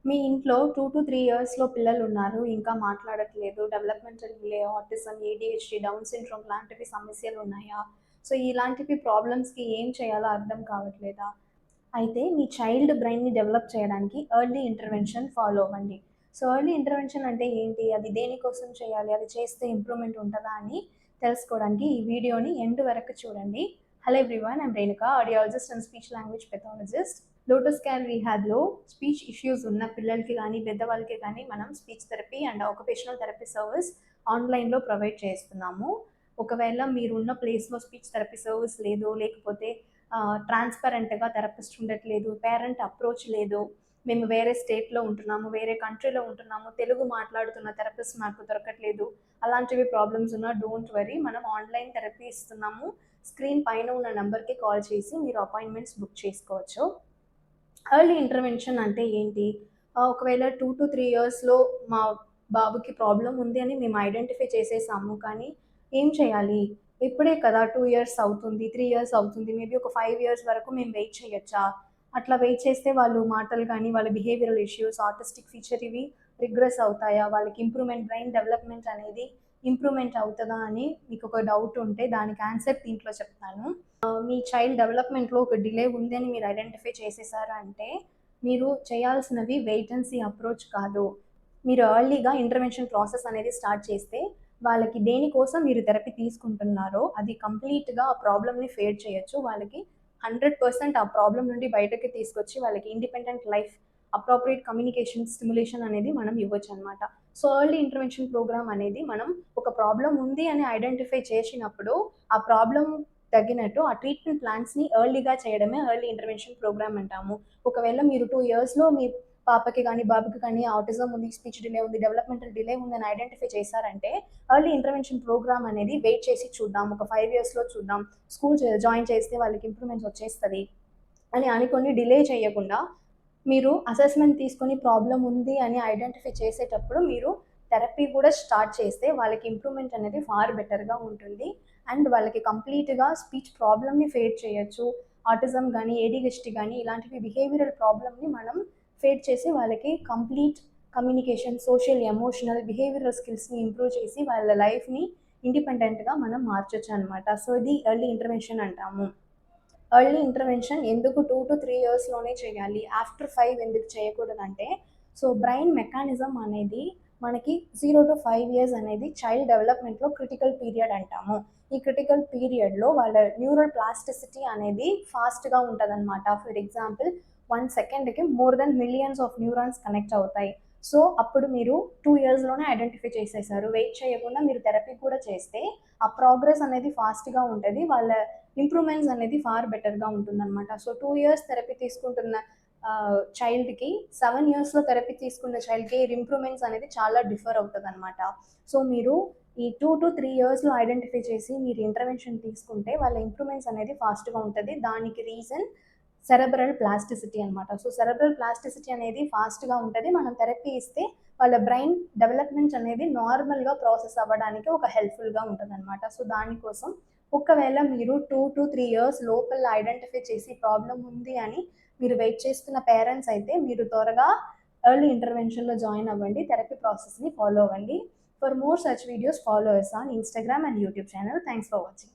మీ ఇంట్లో 2-3 ఇయర్స్‌లో పిల్లలున్నారు. ఇంకా మాట్లాడట్లేదు. Developmental delay, autism, ADHD, down syndrome లాంటివి సమస్యలున్నాయా? సో, ఇలాంటివి ప్రాబ్లమ్స్‌కి ఏం చేయాలో అర్థం కావట్లేదా? అయితే మీ చైల్డ్ బ్రెయిన్‌ని డెవలప్ చేయడానికి ఎర్లీ ఇంటర్వెన్షన్ ఫాలో అవ్వండి. సో, ఎర్లీ ఇంటర్వెన్షన్ అంటే ఏంటి? అది దేనికోసం చేయాలి? అది చేస్తే ఇంప్రూవ్‌మెంట్ ఉంటదా అని తెలుసుకోవడానికి ఈ వీడియోని ఎండ్ వరకు చూడండి. Hello everyone, I'm Renuka, audiologist and speech language pathologist. Lotus Care రీహాబ్‌లో స్పీచ్ ఇష్యూస్ ఉన్న పిల్లలకి గానీ, పెద్దవాళ్ళకి గానీ మనం speech therapy and occupational therapy service ఆన్‌లైన్‌లో ప్రొవైడ్ చేస్తున్నాము. ఒకవేళ మీరున్న ప్లేస్‌లో స్పీచ్ థెరపీ సర్వీస్ లేదు, లేకపోతే ట్రాన్స్‌పరెంట్‌గా థెరపిస్ట్ ఉండట్లేదు, పేరెంట్ అప్రోచ్ లేదు, మేము వేరే స్టేట్‌లో ఉంటున్నాము, వేరే కంట్రీలో ఉంటున్నాము, తెలుగు మాట్లాడుతున్న థెరపిస్ట్ మాకు దొరకట్లేదు, అలాంటివి ప్రాబ్లమ్స్ ఉన్నా డోంట్ వరీ, మనం ఆన్‌లైన్ థెరపీ ఇస్తున్నాము. స్క్రీన్ పైన ఉన్న నంబర్‌కి కాల్ చేసి మీరు అపాయింట్మెంట్స్ బుక్ చేసుకోవచ్చు. ఎర్లీ ఇంటర్వెన్షన్ అంటే ఏంటి? ఒకవేళ 2-3 ఇయర్స్‌లో మా బాబుకి ప్రాబ్లమ్ ఉంది అని మేము ఐడెంటిఫై చేసేసాము. కానీ ఏం చేయాలి? ఇప్పుడే కదా 2 ఇయర్స్ అవుతుంది, 3 ఇయర్స్ అవుతుంది. మేబీ ఒక 5 ఇయర్స్ వరకు మేము వెయిట్ చేయొచ్చా? అట్లా వెయిట్ చేస్తే వాళ్ళు మాటలు గానీ, వాళ్ళ బిహేవియరల్ ఇష్యూస్, ఆటిస్టిక్ ఫీచర్ ఇవి రిగ్రెస్ అవుతాయా? వాళ్ళకి ఇంప్రూవ్‌మెంట్, బ్రెయిన్ డెవలప్‌మెంట్ అనేది ఇంప్రూవ్‌మెంట్ అవుతదా అని మీకొక డౌట్ ఉంటే దానికి ఆన్సర్ దీంట్లో చెప్తాను. మీ చైల్డ్ డెవలప్‌మెంట్‌లో ఒక డిలే ఉంది అని మీరు ఐడెంటిఫై చేసేసారు అంటే, మీరు చేయాల్సినవి వెయిట్ అండ్ సీ అప్రోచ్ కాదు. మీరు ఎర్లీగా ఇంటర్వెన్షన్ ప్రాసెస్ అనేది స్టార్ట్ చేస్తే, వాళ్ళకి దేనికోసం మీరు థెరపీ తీసుకుంటున్నారో అది కంప్లీట్‌గా ఆ ప్రాబ్లమ్‌ని ఫేడ్ చేయొచ్చు. వాళ్ళకి 100% ఆ ప్రాబ్లమ్ నుండి బయటకి తీసుకొచ్చి వాళ్ళకి independent life, appropriate communication stimulation అనేది మనం ఇవ్వొచ్చనమాట. సో, ఎర్లీ ఇంటర్వెన్షన్ ప్రోగ్రామ్ అనేది మనం ఒక ప్రాబ్లమ్ ఉంది అని ఐడెంటిఫై చేసినప్పుడు, ఆ ప్రాబ్లమ్ తగ్గినట్టు ఆ ట్రీట్మెంట్ ప్లాన్స్‌ని ఎర్లీగా చేయడమే ఎర్లీ ఇంటర్వెన్షన్ ప్రోగ్రామ్ అంటాము. ఒకవేళ మీరు 2 ఇయర్స్‌లో మీ పాపకి గానీ, బాబుకి కానీ ఆటిజం ఉంది, స్పీచ్ డిలే ఉంది, డెవలప్‌మెంటల్ డిలే ఉందని ఐడెంటిఫై చేశారంటే, ఎర్లీ ఇంటర్వెన్షన్ ప్రోగ్రామ్ అనేది వెయిట్ చేసి చూద్దాం. ఒక 5 ఇయర్స్‌లో చూద్దాం. స్కూల్ జాయిన్ చేస్తే వాళ్ళకి ఇంప్రూవ్‌మెంట్స్ వచ్చేస్తది అని అనుకోని డిలే చేయకుండా, మీరు అసెస్‌మెంట్ తీసుకొని ప్రాబ్లమ్ ఉంది అని ఐడెంటిఫై చేసేటప్పుడు మీరు థెరపీ కూడా స్టార్ట్ చేస్తే వాళ్ళకి ఇంప్రూవ్‌మెంట్ అనేది ఫార్ బెటర్‌గా ఉంటుంది. అండ్ వాళ్ళకి కంప్లీట్‌గా స్పీచ్ ప్రాబ్లమ్‌ని ఫేడ్ చేయొచ్చు. ఆటిజం గానీ, ఏడీహెచ్‌డీ గానీ ఇలాంటివి బిహేవియరల్ ప్రాబ్లమ్‌ని మనం ఫేడ్ చేసి వాళ్ళకి complete communication, social, emotional, behavioural స్కిల్స్‌ని ఇంప్రూవ్ చేసి వాళ్ళ లైఫ్‌ని ఇండిపెండెంట్‌గా మనం మార్చొచ్చనమాట. సో, ఇది ఎర్లీ ఇంటర్వెన్షన్ అంటాము. ఎర్లీ ఇంటర్వెన్షన్ ఎందుకు 2-3 ఇయర్స్‌లోనే చేయాలి? ఆఫ్టర్ 5 ఎందుకు చేయకూడదంటే, సో, బ్రెయిన్ మెకానిజం అనేది మనకి 0-5 ఇయర్స్ అనేది చైల్డ్ డెవలప్‌మెంట్‌లో క్రిటికల్ పీరియడ్ అంటాము. ఈ క్రిటికల్ పీరియడ్‌లో వాళ్ళ న్యూరల్ ప్లాస్టిసిటీ అనేది ఫాస్ట్‌గా ఉంటదనమాట. ఫర్ ఎగ్జాంపుల్ 1 సెకండ్‌కి more than millions of neurons connect అవుతాయి. సో, అప్పుడు మీరు 2 ఇయర్స్‌లోనే ఐడెంటిఫై చేసేసారు. వెయిట్ చేయకుండా మీరు థెరపీ కూడా చేస్తే, ఆ ప్రోగ్రెస్ అనేది ఫాస్ట్‌గా ఉంటది. వాళ్ళ ఇంప్రూవ్‌మెంట్స్ అనేది ఫార్ బెటర్‌గా ఉంటుందనమాట. సో, 2 ఇయర్స్ థెరపీ తీసుకుంటున్న చైల్డ్‌కి 7 ఇయర్స్‌లో థెరపీ తీసుకున్న చైల్డ్‌కి ఇంప్రూవ్‌మెంట్స్ అనేది చాలా డిఫర్ అవుతదనమాట. సో, మీరు ఈ 2-3 ఇయర్స్‌లో ఐడెంటిఫై చేసి మీరు ఇంటర్వెన్షన్ తీసుకుంటే వాళ్ళ ఇంప్రూవ్‌మెంట్స్ అనేది ఫాస్ట్‌గా ఉంటది. దానికి రీజన్ సెరెబ్రల్ ప్లాస్టిసిటీ అనమాట. సో, సెరెబ్రల్ ప్లాస్టిసిటీ అనేది ఫాస్ట్‌గా ఉంటది. మనం థెరపీ ఇస్తే వాళ్ళ బ్రెయిన్ డెవలప్‌మెంట్ అనేది నార్మల్‌గా ప్రాసెస్ అవ్వడానికి ఒక హెల్ప్‌ఫుల్‌గా ఉంటదనమాట. సో, దానికోసం ఒకవేళ మీరు 2-3 ఇయర్స్ లోపల ఐడెంటిఫై చేసి ప్రాబ్లమ్ ఉంది అని మీరు వెయిట్ చేస్తున్న పేరెంట్స్ అయితే మీరు త్వరగా ఎర్లీ ఇంటర్వెన్షన్‌లో జాయిన్ అవ్వండి. థెరపీ ప్రాసెస్‌ని ఫాలో అవ్వండి. For more such videos follow us on Instagram and YouTube channel. Thanks for watching.